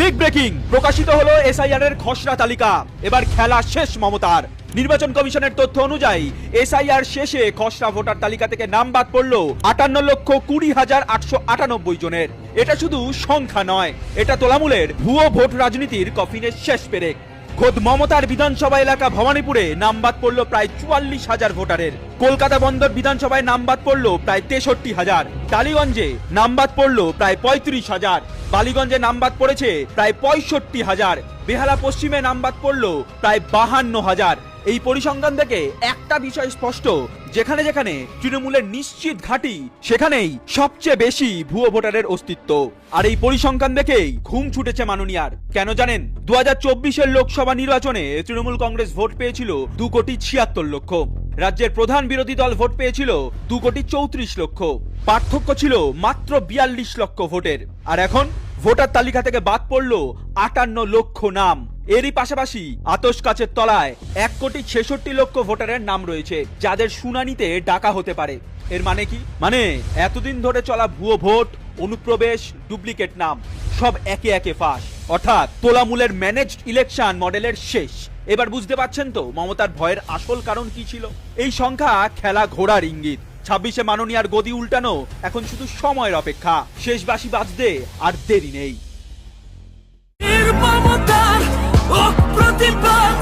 Big breaking, প্রকাশিত হলো SIR এর খসড়া তালিকা। এবার খেলা শেষ মমতার। নির্বাচন কমিশনের তথ্য অনুযায়ী এসআইআর শেষে খসড়া ভোটার তালিকা থেকে নাম বাদ পড়ল 58,20,898 জনের। এটা শুধু সংখ্যা নয়, এটা তোলামূলের ভুয়ো ভোট রাজনীতির কফিনের শেষ পেরেক। খোদ মমতার বিধানসভা এলাকা ভবানীপুরে নাম বাদ পড়ল প্রায় 44,000 ভোটারের। কলকাতা বন্দর বিধানসভায় নাম বাদ পড়ল প্রায় 63,000। টালিগঞ্জে নাম বাদ পড়ল প্রায় 35,000। বালিগঞ্জে নাম বাদ পড়েছে প্রায় 65,000। বেহালা পশ্চিমে নাম বাদ পড়ল প্রায় 52,000। এই পরিসংখ্যান থেকে একটা বিষয় স্পষ্ট, যেখানে যেখানে তৃণমূলের নিশ্চিত ঘাঁটি, সেখানেই সবচেয়ে বেশি ভুয়ো ভোটারের অস্তিত্ব। আর এই পরিসংখ্যান দেখেই ঘুম ছুটেছে মাননীয়ার। কেন জানেন? 2024-এর লোকসভা নির্বাচনে তৃণমূল কংগ্রেস ভোট পেয়েছিল 2,76,00,000। রাজ্যের প্রধান বিরোধী দল ভোট পেয়েছিল 2,34,00,000। পার্থক্য ছিল মাত্র 42 লক্ষ ভোটের। আর এখন ভোটার তালিকা থেকে বাদ পড়ল 58 লক্ষ নাম। এরই পাশাপাশি আতশ কাচের তলায় 1,66,00,000 ভোটারের নাম রয়েছে, যাদের শুনানিতে ডাকা হতে পারে। এর মানে কি? মানে এতদিন ধরে চলা ভুয়ো ভোট, অনুপ্রবেশ, ডুপ্লিকেট নাম সব একে একে ফাঁস। অর্থাৎ তোলামূলের ম্যানেজড ইলেকশন মডেলের শেষ। এবার বুঝতে পারছেন তো মমতার ভয়ের আসল কারণ কি ছিল? এই সংখ্যা খেলা ঘোড়ার ইঙ্গিত। 26-এ মাননীয়ার গদি উল্টানো এখন শুধু সময়ের অপেক্ষা। শেষ বাঁশি বাজতে আর দেরি নেই। মমতার ও প্রতিবাদ